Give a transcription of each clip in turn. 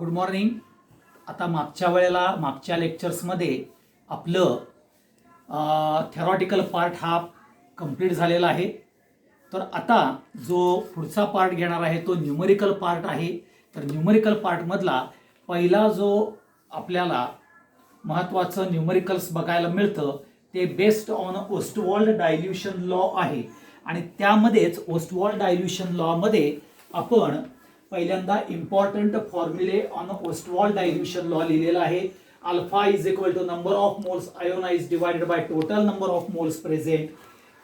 Good morning. आता मागच्या लेक्चर्समध्ये आपलं थेरॉटिकल पार्ट हा कंप्लीट झालेला आहे. तर आता जो पुढचा पार्ट घेणार आहे तो न्यूमरिकल पार्ट आहे. तर न्यूमरिकल पार्टमधला पहिला जो आपल्याला महत्त्वाचं न्यूमरिकल्स बघायला मिळतं ते based on Ostwald dilution law आहे. आणि त्यामध्येच ओस्टवॉल्ड डायल्यूशन लॉमध्ये आपण पहिल्यांदा इम्पॉर्टंट फॉर्म्युले ऑन ओस्टवॉल्ड डायल्यूशन लॉ लिहिलेला आहे. Alpha is equal to number of moles ionise divided by total number of moles present.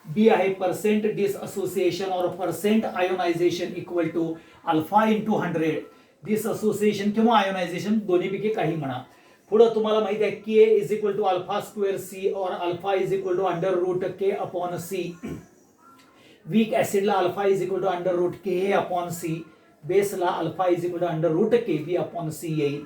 बी आहे पर्सेंट डिसअसोसिएशन और percent ionisation equal to alpha into 100. Dissociation किंवा आयोनायझेशन दोन्हीपैकी काही म्हणा. पुढे तुम्हाला माहिती आहे K is equal to alpha square C और alpha is equal to under root K upon C. Weak ऍसिडला alpha is equal to under root K A upon C. बेसला alpha is equal to under root K B upon C येईल.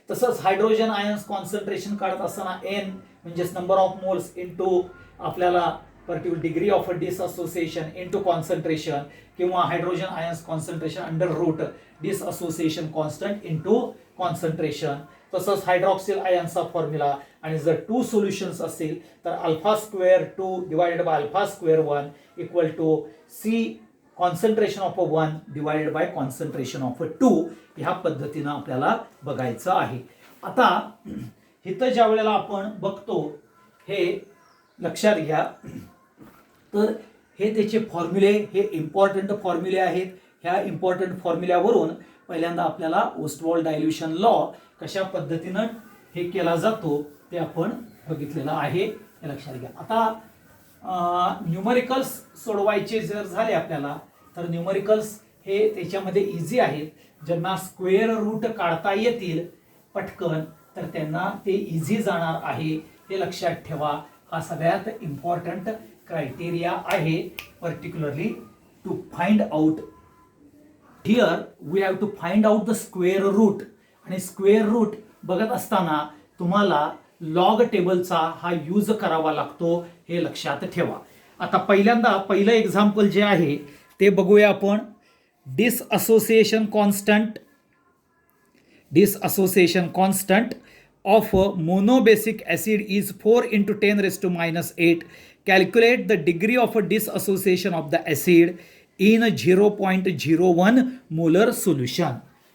तसंच hydrogen ions concentration काढत असताना N म्हणजेच number of moles into आपल्याला particular degree of dissociation into concentration किंवा hydrogen ions concentration under root dissociation constant into concentration. तसंच hydroxyl आयन्सचा formula. आणि जर टू सोल्युशन्स असतील तर alpha square 2 divided by alpha square 1 equal to C concentration of 1 divided by concentration of 2. ह्या पद्धतीनं आपल्याला बघायचं आहे. आता इथं ज्या वेळेला आपण बघतो हे लक्षात घ्या. तर हे त्याचे फॉर्म्युले हे इम्पॉर्टंट फॉर्म्युले आहेत. ह्या इम्पॉर्टंट फॉर्म्युल्यावरून पहिल्यांदा आपल्याला ओस्टवॉल्ड डायल्यूशन लॉ कशा पद्धतीनं हे केला जातो ते आपण बघितलेलं आहे. हे लक्षात घ्या. आता न्यूमरिकल्स सोडवायचे जर झाले आपल्याला तर न्यूमरिकल्स हे त्याच्यामध्ये इझी आहेत. ज्यांना स्क्वेअर रूट काढता येतील पटकन तर त्यांना ते इझी जाणार आहे. हे लक्षात ठेवा. हा सगळ्यात इम्पॉर्टंट क्रायटेरिया आहे. Particularly to find out here we have to find out the square root. आणि स्क्वेअर रूट बघत असताना तुम्हाला लॉग टेबलचा हा यूज करावा लागतो. हे लक्षात ठेवा. आता पहिलं एक्झाम्पल जे आहे ते बघूया आपण. Dissociation constant of monobasic acid is 4 into 10 raised to -8. Calculate the degree of dissociation of the acid in 0.01 molar solution.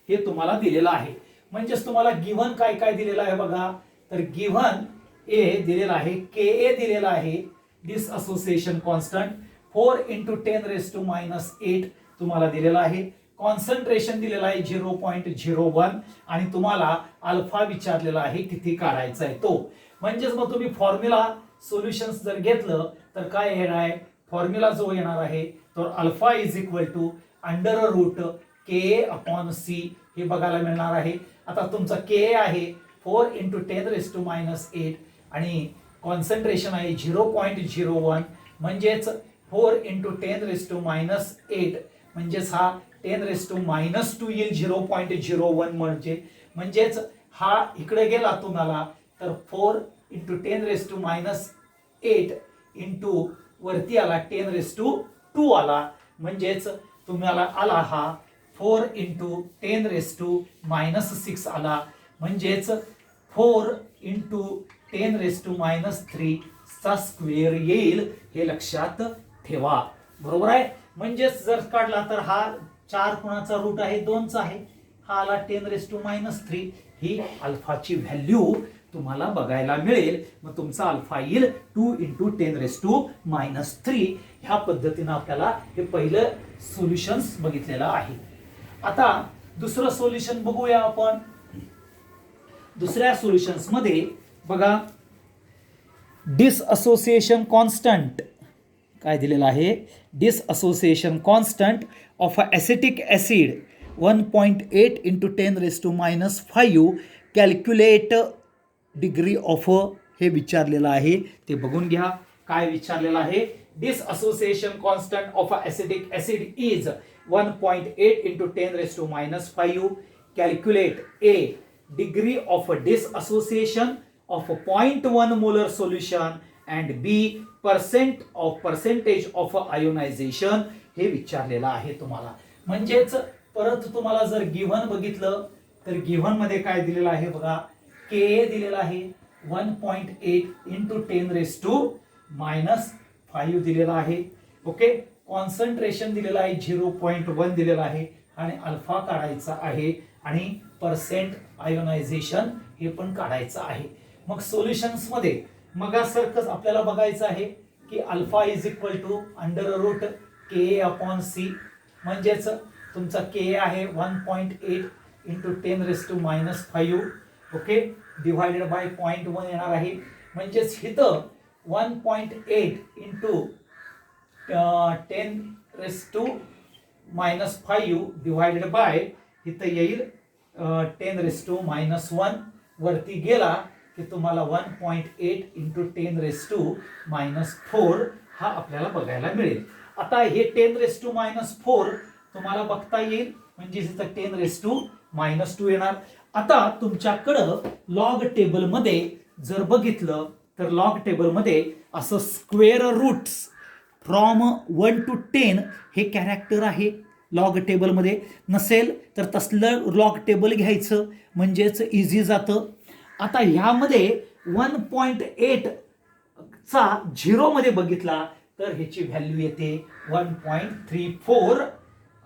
हे तुम्हाला दिलेलं आहे. म्हणजेच तुम्हाला गिव्हन काय काय दिलेलं आहे बघा. तर गिव्हन ए दिलेला आहे, के ए दिलेला आहे, dissociation constant 4 into 10 raised to -8 तुम्हाला दिलेला आहे. कॉन्सन्ट्रेशन दिलेला आहे 0.01 आणि तुम्हाला अल्फा विचारलेला आहे किती काढायचा आहे तो. म्हणजेच मग तुम्ही फॉर्म्युला सोल्युशन्स जर घेतलं तर काय येणार आहे. फॉर्म्युला जो येणार आहे तर alpha is equal to under root K upon C हे बघायला मिळणार आहे. आता तुमचा के आहे 4 into 10 raised to -8 आणि कॉन्सन्ट्रेशन आहे 0.01 म्हणजेच 4 into 10 raised to -8 म्हणजेच हा 10 raised to -2 येईल 0.01 म्हणजेच हा इकडे गेला तुम्हाला तर 4 into 10 raised to -8 इंटू वरती आला 10 raised to 2 आला. म्हणजेच तुम्हाला आला हा 4 into 10 raised to -6 आला. म्हणजेच 4 into 10 raised to -3 चा स्क्वेअर येईल. हे लक्षात ठेवा. बरोबर आहे. म्हणजेच जर काढला तर हा 4 कोणाचा रूट आहे 2चा आहे. हा आला 10 raised to -3. ही अल्फाची व्हॅल्यू तुम्हाला बघायला मिळेल. मग तुमचा अल्फा येईल 2 into 10 raised to -3. ह्या पद्धतीनं आपल्याला हे पहिलं सोल्युशन्स बघितलेलं आहे. आता दुसरं सोल्युशन बघूया आपण. दुसऱ्या सोल्युशन्स मध्ये बघा डिसअसोसिएशन कॉन्स्टंट काय दिलेलं आहे. Dissociation constant of acetic acid 1.8 into 10 raised to -5. Calculate degree of हे विचारलेलं आहे. ते बघून घ्या काय विचारलेलं आहे. Dissociation constant of acetic acid is 1.8 into 10 raised to -5. Calculate A degree of dissociation of 0.1 molar solution and B percentage of ionisation हे विचारलेलं आहे तुम्हाला. म्हणजेच परत तुम्हाला जर गिव्हन बघितलं तर गिव्हन मध्ये काय दिलेलं आहे बघा, के दिलेला आहे 1.8 इंटू 10⁻⁻5 दिलेला आहे. ओके, कॉन्सन्ट्रेशन दिलेलं आहे 0.1 दिलेलं आहे आणि अल्फा काढायचा आहे आणि पर्सेंट आयोनायझेशन हे पण काढायचं आहे. मग सोल्युशन्स मध्ये मगासारखंच आपल्याला बघायचं आहे की alpha is equal to √Ka/C, म्हणजेच तुमचा के आहे 1.8 इंटू 10⁻⁻5. ओके, डिवायडेड बाय 0.1 येणार आहे. म्हणजेच इथं 1.8 इंटू 10⁻⁻5 डिवायडेड बाय इथं येईल 10⁻⁻1 वरती गेला की तुम्हाला 1.8 इंटू 10⁻⁻4 हा आपल्याला बघायला मिळेल. आता हे 10⁻⁻4 तुम्हाला बघता येईल, म्हणजे इथं 10⁻⁻2 येणार. आता तुमच्याकडं लॉग टेबल मध्ये जर बघितलं तर लॉग टेबल मध्ये असं स्क्वेअर रूट्स फ्रॉम 1 to 10 हे कॅरेक्टर आहे. लॉग टेबल मध्ये नसेल तर तसलं लॉग टेबल घ्यायचं, म्हणजेच इझी जातं. आता ह्यामध्ये 1.8 चा 0 मध्ये बघितला तर ह्याची व्हॅल्यू येते 1.34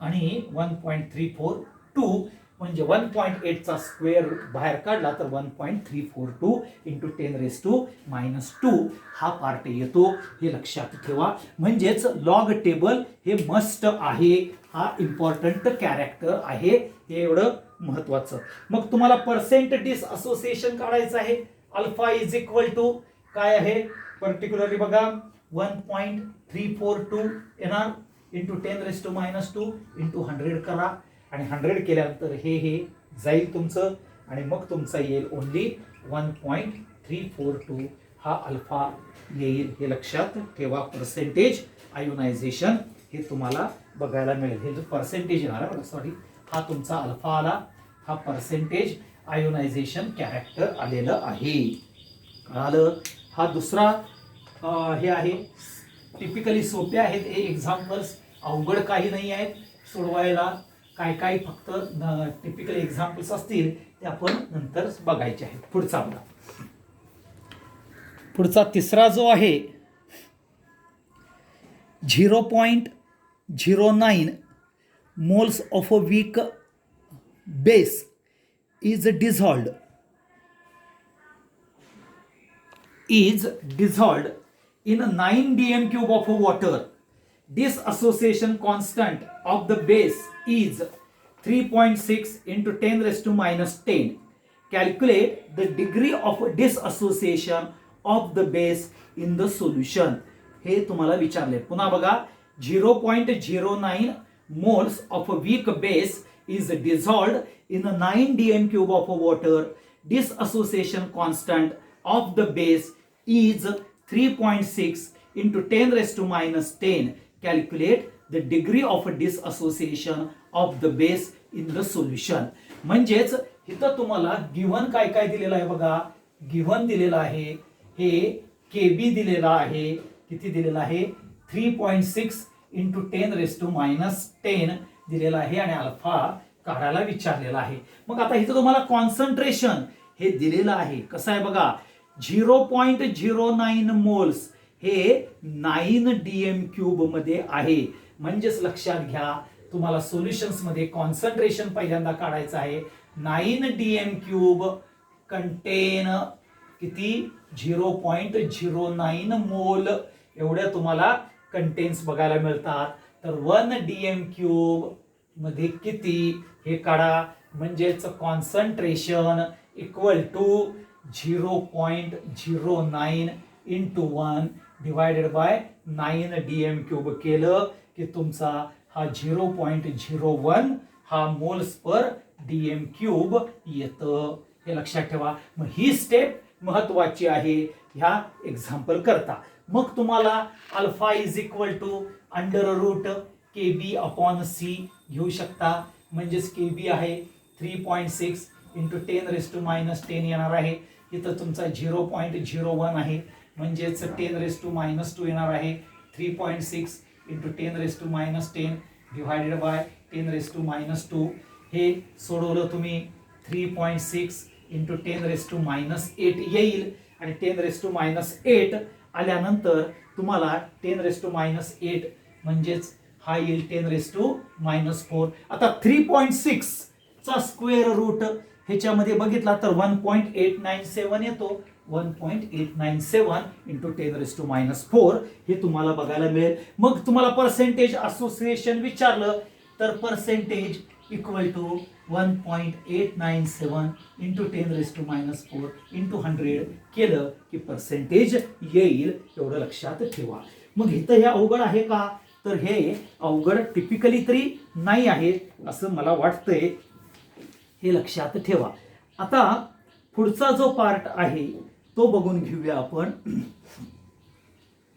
आणि 1.342, म्हणजे 1.8 चा स्क्वेअर बाहेर काढला तर 1.342 इंटू 10⁻⁻2 हा पार्ट येतो. हे लक्षात ठेवा. म्हणजेच लॉग टेबल हे मस्ट आहे, हा इम्पॉर्टंट कॅरेक्टर आहे, हे एवढं महत्वाचं. मग तुम्हाला पर्सेंट डिसअसोसिएशन काढायचं आहे. अल्फा इज इक्वल टू काय आहे पर्टिक्युलरली बघा 1.342 येणार इंटू 10⁻⁻2 इंटू 100 करा आणि 100 केल्यानंतर हे जाईल तुमचं आणि मग तुमचा येईल ओनली 1.342 हा अल्फा येईल. हे लक्षात ठेवा. पर्सेंटेज आयोनायझेशन हे तुम्हाला बघायला मिळेल. हे जो पर्सेंटेज येणार आहे, सॉरी, हा तुमचा अल्फा आला, हा पर्सेंटेज आयोनायझेशन कॅरेक्टर आलेलं आहे. कळालं? हा दुसरा हे आहे. टिपिकली सोपे आहेत हे एक्झाम्पल्स, अवघड काही नाही आहेत सोडवायला. काय काय फक्त टिपिकल एक्झाम्पल्स असतील ते आपण नंतर बघायचे आहेत. पुढचा बघा. पुढचा तिसरा जो आहे 0.09 moles of a weak base is dissolved in 9 dm³ of water. Dissociation constant of the base is 3.6 into 10⁻⁻10. Calculate the degree of dissociation of the base in the solution. हे तुम्हाला विचारले. पुन्हा बघा, 0.09 moles of a weak base is dissolved in 9 dm³ of water. Dissociation constant of the base is 3.6 into 10⁻⁻10. Calculate the degree of dissociation of the base in the solution. म्हणजेच इथं तुम्हाला given काय काय दिलेलं आहे बघा. गिव्हन दिलेलं आहे हे केबी दिलेला आहे. किती दिलेला आहे 3.6 इंटू 10⁻⁻10 दिलेला आहे आणि अल्फा काढायला विचारलेला आहे. मग आता इथं तुम्हाला कॉन्सन्ट्रेशन हे दिलेलं आहे. कसं आहे बघा, 0.09 मोल्स हे 9 dm³ मध्ये आहे. म्हणजेच लक्षात घ्या, तुम्हाला सोल्युशन्स मध्ये कॉन्सन्ट्रेशन पहिल्यांदा काढायचं आहे. 9 dm³ कंटेन किती 0.09 मोल एवढ्या तुम्हाला कंटेन्स बघायला मिळतात. तर 1 dm³ मध्ये किती हे काढा. म्हणजेच concentration equal to 0.09 into 1 divided by 9 dm³ केलं की तुमचा हा 0.01 हा मोल्स पर dm³ येतं. हे लक्षात ठेवा. मग ही स्टेप महत्वाची आहे ह्या एक्झाम्पल करता. मग तुम्हाला alpha is equal to √KB/C घेऊ शकता. म्हणजेच KB आहे 3.6 इंटू 10⁻⁻10 येणार आहे. इथं तुमचा 0.01 आहे, म्हणजेच 10⁻⁻2 येणार आहे. 3.6 इंटू 10⁻⁻10 डिवायडेड बाय 10⁻⁻2. हे सोडवलं तुम्ही 3.6 इंटू 10⁻⁻8 येईल आणि 10⁻⁸ आल्यानंतर तुम्हाला 10⁻⁸ म्हणजेच हा येईल 10⁻⁻4. आता 3.6 चा स्क्वेअर रूट ह्याच्यामध्ये बघितला तर 1.897 येतो. 1.897 इंटू 10⁻⁴ हे तुम्हाला बघायला मिळेल. मग तुम्हाला पर्सेंटेज असोसिएशन विचारलं तर percentage equal to 1.897 into 10⁻⁴ into 100 केलं की पर्सेंटेज येईल. एवढं लक्षात ठेवा. मग इथं हे अवघड आहे का? तर हे अवघड टिपिकली तरी नाही आहे असं मला वाटतंय. हे लक्षात ठेवा. आता पुढचा जो पार्ट आहे तो बघून घेऊया आपण.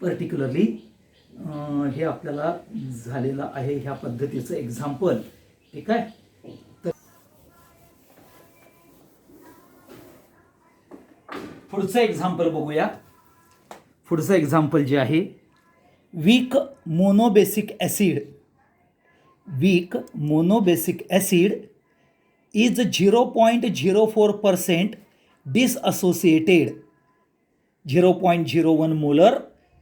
पर्टिक्युलरली हे आपल्याला झालेलं आहे ह्या पद्धतीचं एक्झाम्पल. ठीक आहे. तर पुढचं एक्झाम्पल बघूया. पुढचं एक्झाम्पल जे आहे weak monobasic acid is 0.04% disassociated 0.01 molar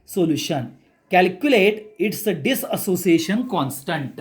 solution. Calculate its disassociation constant.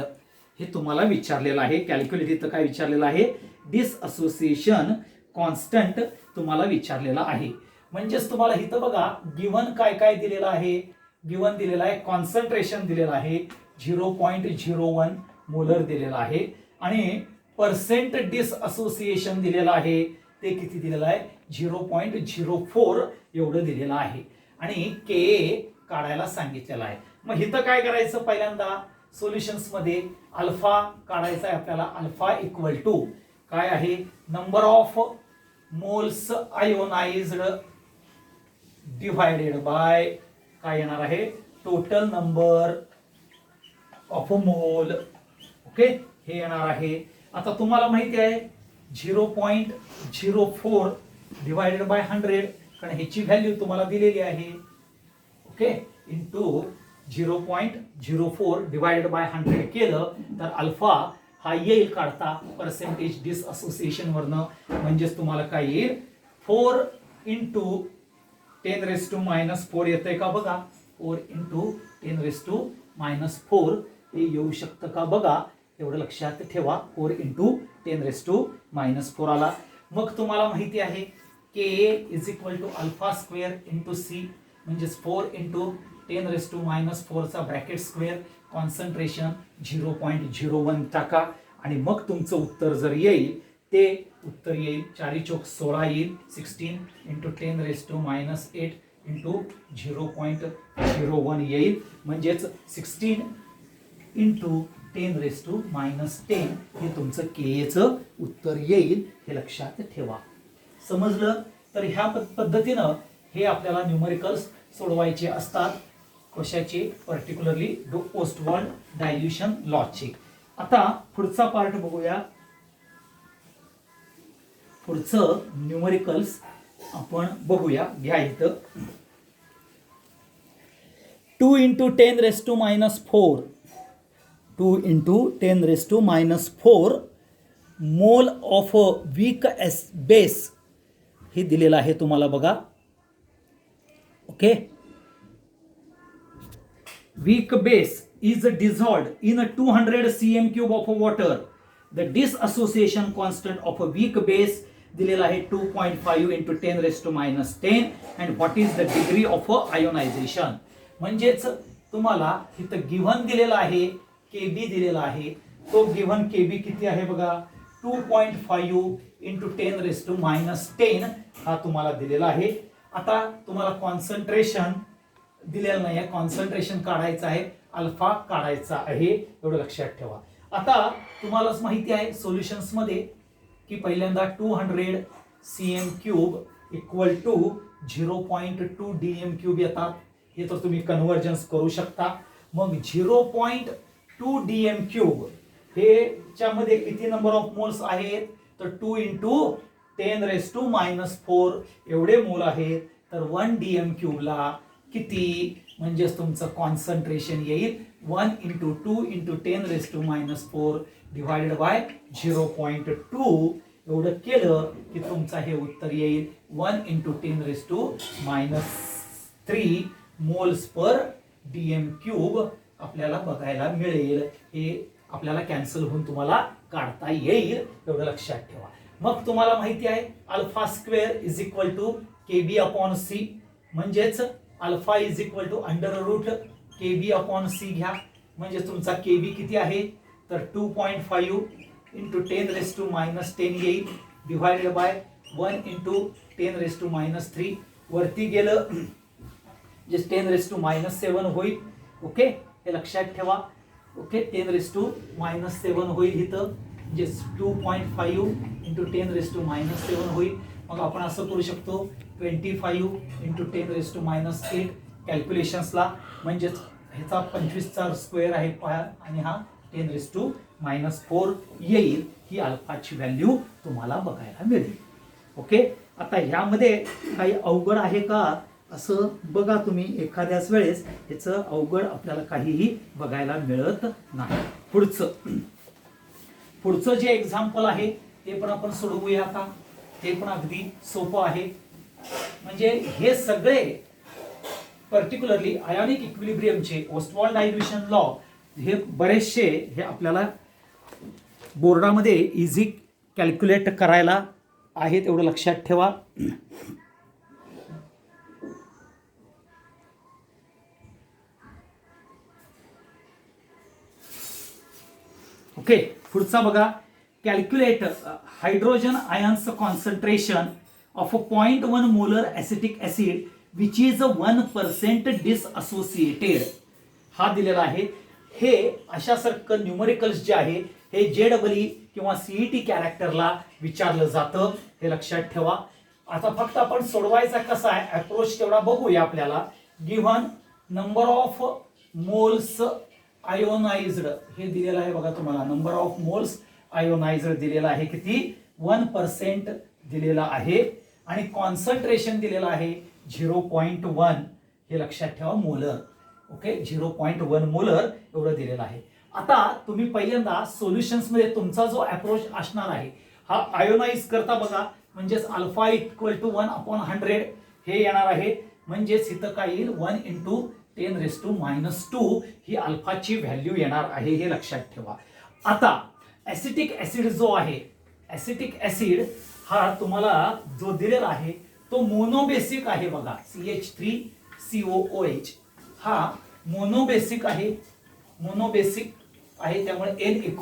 हे तुम्हाला विचारलेलं आहे. कॅल्क्युलेट इथं काय विचारलेलं आहे? डिसअसोसिएशन कॉन्स्टंट तुम्हाला विचारलेला आहे. म्हणजेच तुम्हाला इथं बघा गिवन काय काय दिलेलं आहे. गिवन दिलेलं आहे कॉन्सन्ट्रेशन दिलेलं आहे 0.01 मोलर दिलेलं आहे आणि पर्सेंट डिसअसोसिएशन दिलेलं आहे ते किती दिलेलं आहे 0.04 एवढं दिलेलं आहे आणि के काढायला सांगितलेलं आहे. मग इथं काय करायचं? पहिल्यांदा सोल्युशन्स मध्ये अल्फा काढायचा आहे आपल्याला. अल्फा इक्वल टू काय आहे? Number of moles ionised divided by काय येणार आहे? Total number of mole. Okay, हे येणार आहे. आता तुम्हाला माहिती आहे 0.04 डिवायडेड बाय 100 कारण ह्याची व्हॅल्यू तुम्हाला दिलेली आहे. ओके, इंटू 0.04 डिवायडेड बाय 100 केलं तर अल्फा हा येईल काढता पर्सेंटेज डिसअसोसिएशन वरनं. म्हणजेच तुम्हाला काय येईल 4 इंटू 10⁻⁻4 येतंय का बघा. 4 इंटू 10⁻⁻4 हे येऊ शकतं का बघा. एवढं लक्षात ठेवा. 4 इंटू 10⁻⁻4 आला. मग तुम्हाला माहिती आहे K is equal to alpha square into C म्हणजेच 4 इंटू 10⁻⁻4 चा ब्रॅकेट स्क्वेअर. कॉन्सन्ट्रेशन 0.01 टाका आणि मग तुमचं उत्तर जर येईल ते उत्तर येईल 4 चौक 16 येईल. 16 इंटू 10⁻⁸ इंटू 0.01 येईल. म्हणजेच 16 इंटू 10⁻⁻10 हे तुमचं केचं उत्तर येईल. हे लक्षात ठेवा. समजलं? तर ह्या पद्धतीनं हे आपल्याला न्यूमरिकल्स सोडवायचे असतात. कशाचे? पर्टिक्युलरली ओस्टवॉल्ड डायल्युशन लॉचे. आता पुढचा पार्ट बघूया. पुढचं न्यूमरिकल्स आपण बघूया. घ्या इथं 2 into 10⁻⁻4 2 into 10⁻⁻4 mole of weak base हे दिलेलं आहे तुम्हाला बघा. Okay, weak base is dissolved in a 200 cm³ of water. The disassociation constant of a weak base दिलेला आहे 2.5 into 10⁻⁻10 and what is the degree of ionization. म्हणजेच तुम्हाला इथं गिव्हन दिलेला आहे केबी दिलेला आहे. तो गिव्हन केबी किती आहे बघा 2.5 into 10⁻⁻10 हा तुम्हाला दिलेला आहे. आता तुम्हाला कॉन्सन्ट्रेशन दिलेलं नाही आहे. कॉन्सन्ट्रेशन काढायचं आहे. अल्फा काढायचा आहे. एवढं लक्षात ठेवा. आता तुम्हालाच माहिती आहे सोल्युशन्स मध्ये की पहिल्यांदा 200 cm³ इक्वल टू 0.2 dm³ येतात. हे तर तुम्ही कन्व्हर्जन्स करू शकता. मग 0.2 dm³ हे च्यामध्ये किती नंबर ऑफ मोल्स आहेत तर 2 इंटू 10⁻⁻4 एवढे मोल आहेत. तर 1 dm³ ला किती म्हणजेच तुमचं कॉन्सन्ट्रेशन येईल 1 इंटू 2 इंटू 10⁻⁻4 डिवायडेड बाय 0.2 एवढं केलं की तुमचं हे उत्तर येईल 1 × 10⁻³ मोल्स पर DM³ आपल्याला बघायला मिळेल. हे आपल्याला कॅन्सल होऊन तुम्हाला काढता येईल, एवढं लक्षात ठेवा. मग तुम्हाला माहिती आहे alpha square is equal to KB/C, म्हणजेच alpha is equal to √KB/C घ्या. म्हणजे तुमचा KB किती आहे तर 2.5 × 10⁻10 येईल डिवायडेड बाय 1 × 10⁻³ वरती गेलं जे 10⁻7 होईल. ओके, हे लक्षात ठेवा. ओके, 10⁻7 होईल इथं, जे 2.5 × 10⁻7 होईल. मग आपण असं करू शकतो 25 × 10⁻8 कॅल्क्युलेशन्सला, म्हणजेच ह्याचा 25चा स्क्वेअर आहे आणि हा 10⁻4 येईल. ही अल्फाची व्हॅल्यू तुम्हाला बघायला मिळेल. ओके, आता ह्यामध्ये काही अवघड आहे का असं बघा तुम्ही. एखाद्याच वेळेस याचं अवघड आपल्याला काहीही बघायला मिळत नाही. पुढचं जे एक्झाम्पल आहे ते पण आपण सोडवूया का. ते पण अगदी सोपं आहे. म्हणजे हे सगळे पर्टिक्युलरली आयोनिक इक्विलिब्रियमचे ओस्टवॉल्ड डायल्युशन लॉ हे बरेचसे हे आपल्याला बोर्डामध्ये इझी कॅल्क्युलेट करायला आहेत, एवढं लक्षात ठेवा. ओके, पुढचा बघा. Calculate hydrogen ions concentration of 0.1 molar acetic acid which is 1% डिसअसोसिएटेड. हा दिलेला आहे. हे अशासारखं न्यूमरिकल्स जे आहे हे JEE किंवा CET कॅरेक्टरला विचारलं जातं, हे लक्षात ठेवा. आता फक्त आपण सोडवायचा कसा आहे अप्रोच तेवढा बघूया. आपल्याला given number of moles ionised हे दिलेलं आहे बघा तुम्हाला. नंबर ऑफ मोल्स आयोनाइज्ड दिलेला आहे किती 1% दिलेला आहे आणि कॉन्सन्ट्रेशन दिलेलं आहे 0.1 हे लक्षात ठेवा मोलर. ओके, 0.1 मोलर एवढं दिलेलं आहे. आता तुम्ही पहिल्यांदा सोल्युशन्स मध्ये तुमचा जो अप्रोच असणार आहे हा आयोनाइज करता बघा. म्हणजेच अल्फा इक्वल टू 1/100 हे येणार आहे. म्हणजेच इथं काय येईल 1 × 10⁻² ही अल्फाची व्हॅल्यू येणार आहे, हे लक्षात ठेवा. आता ॲसिटिक ॲसिड जो आहे, ॲसिटिक ॲसिड हा तुम्हाला जो दिलेला आहे तो मोनोबेसिक आहे बघा. CH3COOH हा मोनोबेसिक आहे. मोनोबेसिक आहे त्यामुळे N =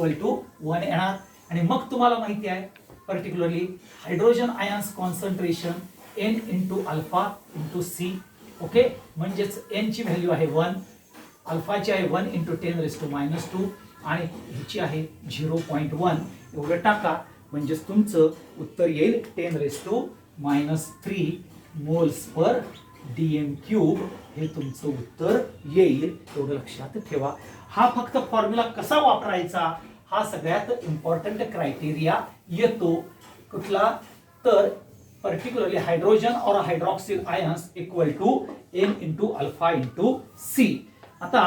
1 येणार. आणि मग तुम्हाला माहिती आहे particularly hydrogen ions concentration N × alpha × C. Okay, म्हणजेच N ची व्हॅल्यू आहे 1, अल्फाची आहे 1 × 10⁻² आणि ह्याची आहे 0.1 एवढं टाका. म्हणजेच तुमचं उत्तर येईल 10⁻³ मोल्स पर DM³ हे तुमचं उत्तर येईल, एवढं लक्षात ठेवा. हा फक्त फॉर्म्युला कसा वापरायचा हा सगळ्यात इम्पॉर्टंट क्रायटेरिया येतो. कुठला तर पर्टिक्युलरली हायड्रोजन और hydroxyl ions equal to N × alpha × C. आता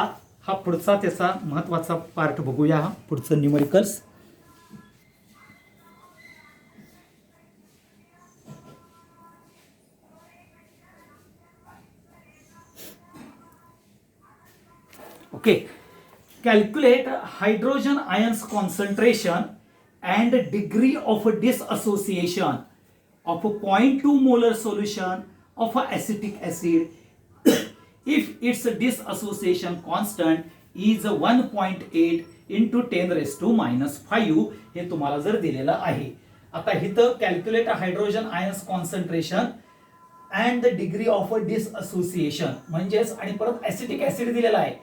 हा पुढचा त्याचा महत्वाचा पार्ट बघूया. हा पुढचं numericals. Okay, calculate hydrogen ions concentration and degree of dissociation of a 0.2 molar solution of acetic acid if its dissociation constant is 1.8 × 10⁻⁵ हे तुम्हाला जर दिलेलं आहे. आता इथं calculate hydrogen ions concentration and the degree of dissociation म्हणजेच आणि परत ॲसिटिक ॲसिड दिलेला आहे.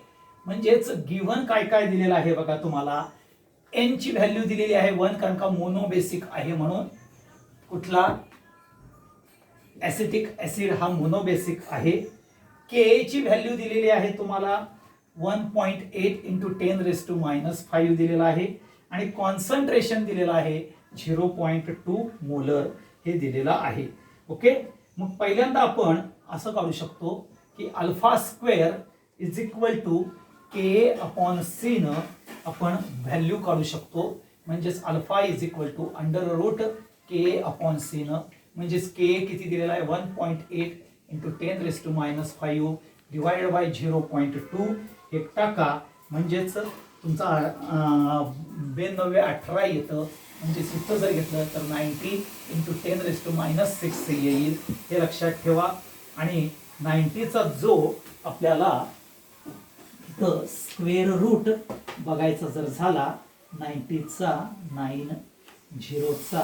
म्हणजेच गिव्हन काय काय दिलेलं आहे बघा तुम्हाला. N ची व्हॅल्यू दिलेली आहे 1 कारण का मोनोबेसिक आहे म्हणून. कुठला ॲसिटिक ॲसिड हा मोनोबेसिक आहे. Ka ची व्हॅल्यू दिलेली आहे तुम्हाला 1.8 × 10⁻⁵ दिलेला आहे आणि कॉन्सन्ट्रेशन दिलेलं आहे 0.2 मोलर हे दिलेलं आहे. ओके, मग पहिल्यांदा आपण असं काढू शकतो की alpha square is equal to Ka/C न आपण व्हॅल्यू काढू शकतो. म्हणजेच alpha is equal to √Ka K/C न, म्हणजेच K किती दिलेला आहे 1.8 इंटू 10⁻⁵ डिवाइडेड बाय 0.2 हे टाका, म्हणजेच तुमचा 9218 येतं. म्हणजे इथं जर घेतलं तर 90 इंटू 10⁻⁶ येईल, हे लक्षात ठेवा. आणि 90चा जो आपल्याला इथं स्क्वेअर रूट बघायचा जर झाला 90चा 90चा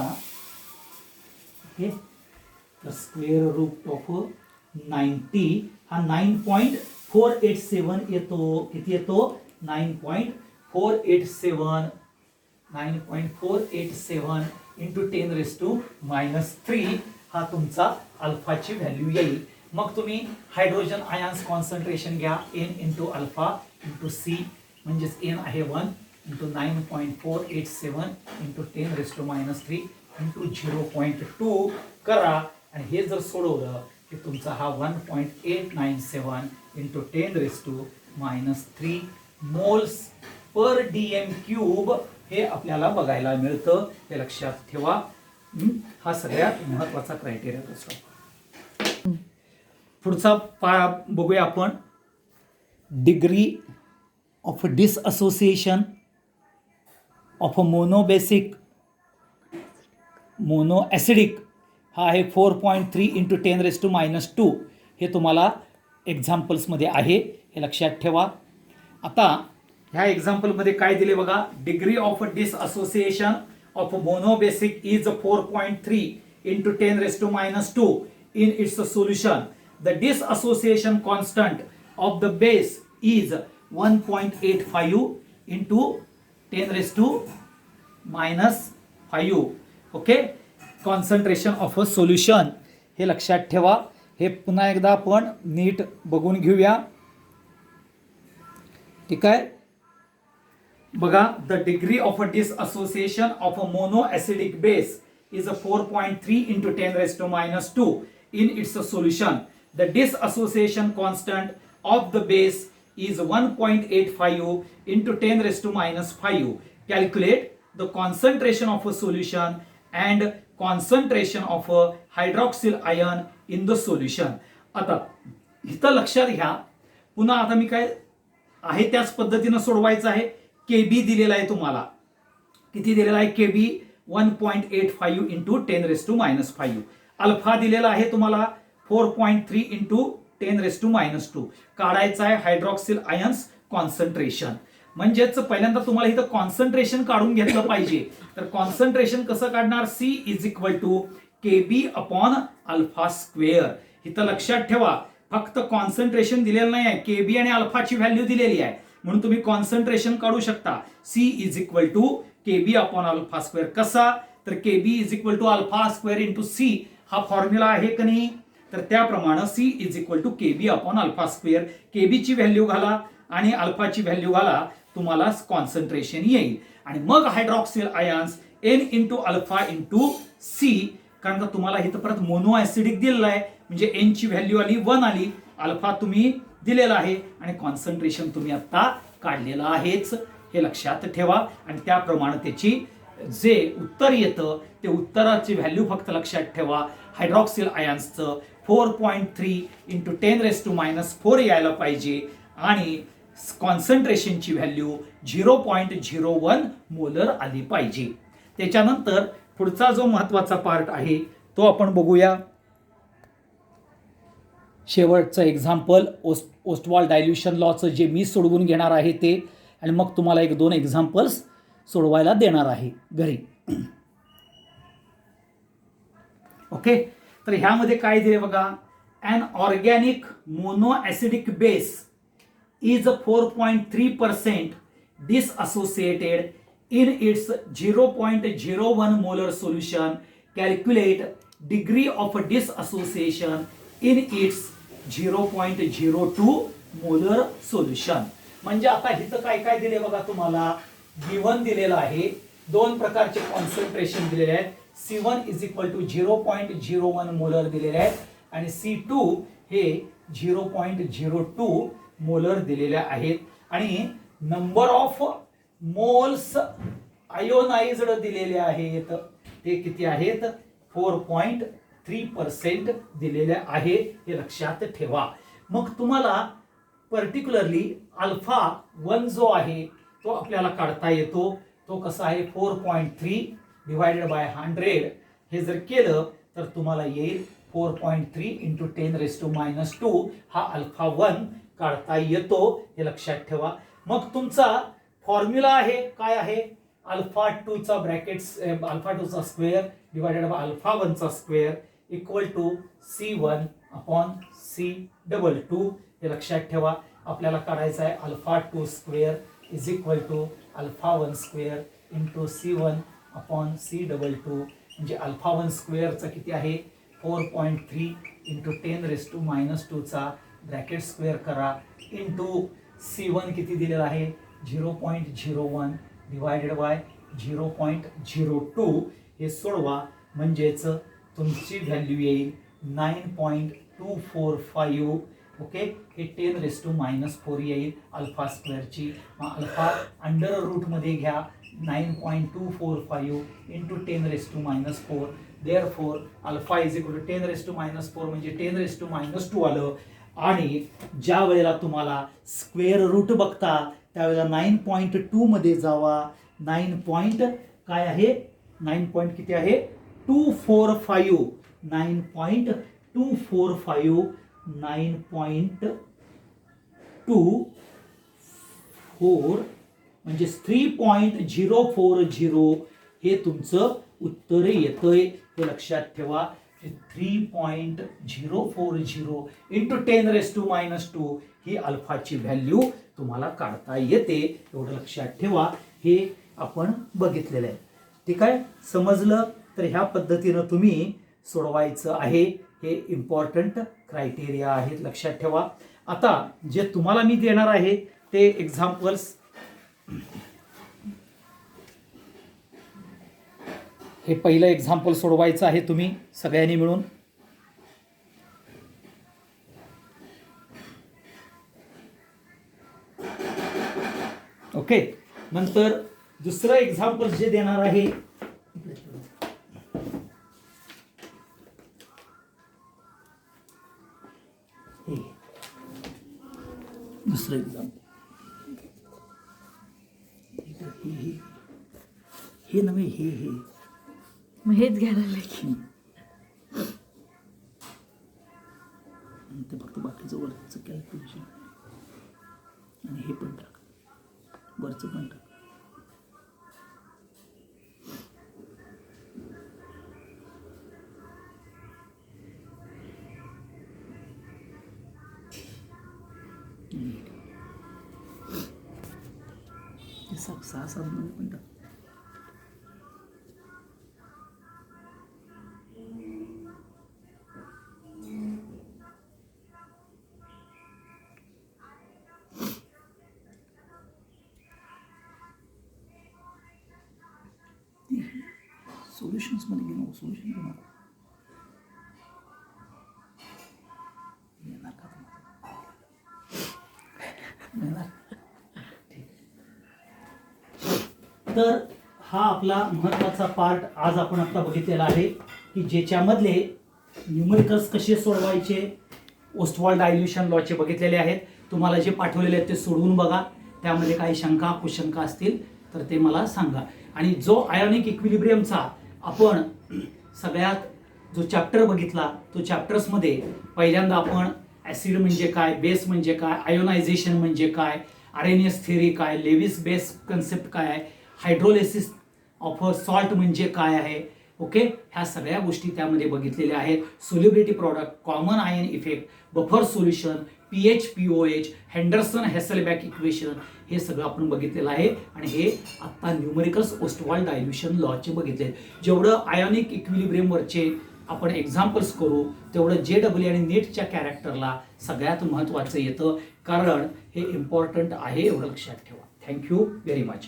ओके, तर स्क्वेअर रूट ऑफ 90 हा 9.487 येतो. किती येतो 9.487 इंटू 10⁻³ हा तुमचा अल्फाची व्हॅल्यू येईल. मग तुम्ही हायड्रोजन आयन्स कॉन्सन्ट्रेशन घ्या n into alpha into C, म्हणजेच n आहे 1 इंटू 9.487 इंटू 10⁻³ इंटू 0.2 करा. आणि हे जर सोडवलं की तुमचा हा 1.897 इंटू 10⁻³ मोल्स पर dm³ हे आपल्याला बघायला मिळतं. हे लक्षात ठेवा. हा सगळ्यात महत्वाचा क्रायटेरिया असतो. पुढचा बघूया आपण, degree of dissociation of mono acidic हा आहे 4.3 इंटू 10⁻². हे तुम्हाला एक्झाम्पल्समध्ये आहे, हे लक्षात ठेवा. आता ह्या एक्झाम्पलमध्ये काय दिले बघा, degree of dissociation of monobasic is 4.3 into 10⁻² in its solution. The dissociation constant of the base is 1.85 into 10⁻⁵. Okay, concentration of a solution हे लक्षात ठेवा. हे पुन्हा एकदा आपण नीट बघून घेऊया. ठीक आहे, बघा, the degree of a dissociation of a mono acidic base is 4.3 into 10⁻² in its solution. The dissociation constant of the base is 1.85 into 10⁻⁵. Calculate the concentration of a solution and concentration of a hydroxyl ion in the solution. आता इथं लक्षात घ्या, पुन्हा आता मी काय आहे त्याच पद्धतीनं सोडवायचं आहे. KB दिलेला आहे तुम्हाला, किती दिलेला आहे KB 1.85 इंटू 10⁻⁵. अल्फा दिलेला आहे तुम्हाला 4.3 इंटू 10⁻². काढायचं आहे हायड्रॉक्सिल आयन्स कॉन्सन्ट्रेशन. म्हणजेच पहिल्यांदा तुम्हाला इथं कॉन्सन्ट्रेशन काढून घेतलं पाहिजे. तर कॉन्सन्ट्रेशन कसं काढणार, C is equal to KB upon alpha square. इथं लक्षात ठेवा, फक्त कॉन्सन्ट्रेशन दिलेलं नाही आहे, KB आणि अल्फाची व्हॅल्यू दिलेली आहे, म्हणून तुम्ही कॉन्सन्ट्रेशन काढू शकता. C is equal to KB upon alpha square. कसा, तर KB is equal to alpha square into C हा फॉर्म्युला आहे का नाही, तर त्याप्रमाणे C is equal to KB upon alpha square. KB ची व्हॅल्यू घाला आणि अल्फाची व्हॅल्यू घाला, तुम्हाला कॉन्सन्ट्रेशन येईल. आणि मग hydroxyl ions N into alpha into C, कारण का तुम्हाला इथं परत मोनो ॲसिडिक दिलेला आहे, म्हणजे N ची व्हॅल्यू आली 1 आली, अल्फा तुम्ही दिलेला आहे आणि कॉन्सन्ट्रेशन तुम्ही आता काढलेलं आहेच, हे लक्षात ठेवा. आणि त्याप्रमाणे त्याची जे उत्तर येतं ते उत्तराची व्हॅल्यू फक्त लक्षात ठेवा. हायड्रॉक्सिल आयन्सचं 4.3 इंटू 10⁻⁴ यायला पाहिजे आणि कॉन्सन्ट्रेशनची व्हॅल्यू 0.01 मोलर आली पाहिजे. त्याच्यानंतर पुढचा जो महत्वाचा पार्ट आहे तो आपण बघूया. शेवटचं एक्झाम्पल ओस्टवॉल्ड डायल्युशन लॉचं जे मी सोडवून घेणार आहे ते, आणि मग तुम्हाला 1-2 एक्झाम्पल्स सोडवायला देणार आहे घरी. ओके, तर ह्यामध्ये काय दिले बघा, an organic mono acidic base is 4.3% dissociated in its 0.01 molar solution. Calculate degree of disassociation in its 0.02 molar solution. म्हणजे आता इथं काय काय दिले बघा, तुम्हाला B1 दिलेला आहे, 2 प्रकारचे कॉन्सन्ट्रेशन दिलेले आहेत. C1 is equal to 0.01 molar दिलेले आहेत आणि C2 हे 0.02 मोलर दिलेले आहेत. आणि नंबर ऑफ मोल्स आयोनाइज्ड दिलेले आहेत. ते किती आहेत 4.3% दिलेले आहे, हे लक्षात ठेवा. मग तुम्हाला पर्टिक्युलरली अल्फा 1 जो आहे तो आपल्याला काढता येतो. तो कसा आहे 4.3 डिवायडेड बाय 100 हे जर केलं तर तुम्हाला येईल 4.3 इंटू 10⁻². हा अल्फा 1 काढता येतो, हे लक्षात ठेवा. मग तुमचा फॉर्म्युला आहे काय आहे, अल्फा 2 चा ब्रॅकेट्स अल्फा 2 चा स्क्वेअर डिवायडेड बाय अल्फा 1 चा square equal to C1 upon C22. हे लक्षात ठेवा. आपल्याला काढायचा आहे alpha 2 square is equal to alpha 1 square into C1 upon C22. म्हणजे अल्फा 1 स्क्वेअरचा किती आहे 4.3 इंटू 10⁻² चा ब्रॅकेट स्क्वेअर करा इंटू C1 किती दिलेला आहे 0.01 डिवायडेड बाय 0.02. हे सोडवा म्हणजेच तुमची व्हॅल्यू येईल 9.245. ओके, हे 10⁻⁴ येईल अल्फा स्क्वेअरची. मग अल्फा अंडर रूट मध्ये घ्या 9.245 into 10⁻⁴. Therefore alpha is equal to 10⁻⁴ म्हणजे 10⁻² आलं. आणि ज्या वेळेला तुम्हाला स्क्वेअर रूट बघता त्यावेळेला 9.2 मध्ये जावा. 9 पॉइंट काय आहे 9 पॉइंट किती आहे 245. 9.245 9.24 म्हणजे 3.040 हे तुमचं उत्तर येतंय, हे लक्षात ठेवा. 3.040 इंटू 10⁻² ही अल्फाची व्हॅल्यू तुम्हाला काढता येते, एवढं लक्षात ठेवा. हे आपण बघितलेलं आहे. ठीक आहे, समजलं तर ह्या पद्धतीनं तुम्ही सोडवायचं आहे. हे इम्पॉर्टंट क्रायटेरिया आहेत, लक्षात ठेवा. आता जे तुम्हाला मी देणार आहे ते एक्झाम्पल्स. हे पहिलं एक्झाम्पल सोडवायचं आहे तुम्ही सगळ्यांनी मिळून. ओके, नंतर दुसरं एक्झाम्पल जे देणार आहे दुसरं एक्झाम्पल हे नव्हे, हे मग हेच घ्यायला लागेल. ते फक्त बाकीचं वरचं कॅल्क्युलेशन आणि हे पण टाक, वरचं पण टाक. सहा सात मध्ये पण टाक. सोल्युशन्स मध्ये घेऊ, सोल्युशन घेऊ नका. तर हा आपला महत्त्वाचा पार्ट आज आपण आता बघितलेला आहे की ज्याच्यामधले न्यूमेरिकल्स कसे सोडवायचे ओस्टवाल्ड डायल्यूशन लॉचे बघितलेले आहेत. तुम्हाला जे पाठवलेले आहेत ते सोडवून बघा. त्यामध्ये काही शंका कुशंका असतील तर ते मला सांगा. आणि जो आयोनिक इक्विलिब्रियमचा आपण सगळ्यात जो चॅप्टर बघितला तो चॅप्टर्समध्ये पहिल्यांदा आपण ॲसिड म्हणजे काय, बेस म्हणजे काय, आयोनायझेशन म्हणजे काय, आरएनएस थिअरी काय, लेविस बेस कन्सेप्ट काय आहे, हायड्रोलिसिस ऑफ अ सॉल्ट म्हणजे काय आहे. ओके, ह्या सगळ्या गोष्टी त्यामध्ये बघितलेल्या आहेत. Solubility product, common ion effect, buffer solution, pH pOH, Henderson Hasselbalch equation, हे सगळं आपण बघितलेलं आहे. आणि हे आत्ता न्यूमेरिकल्स ओस्टवाल्ड डायल्यूशन लॉचे बघितले. जेवढं आयोनिक इक्विलिब्रियमवरचे आपण एक्झाम्पल्स करू तेवढं JEE आणि नीटच्या कॅरेक्टरला सगळ्यात महत्त्वाचं येतं, कारण हे इम्पॉर्टंट आहे, एवढं लक्षात ठेवा. Thank you very much.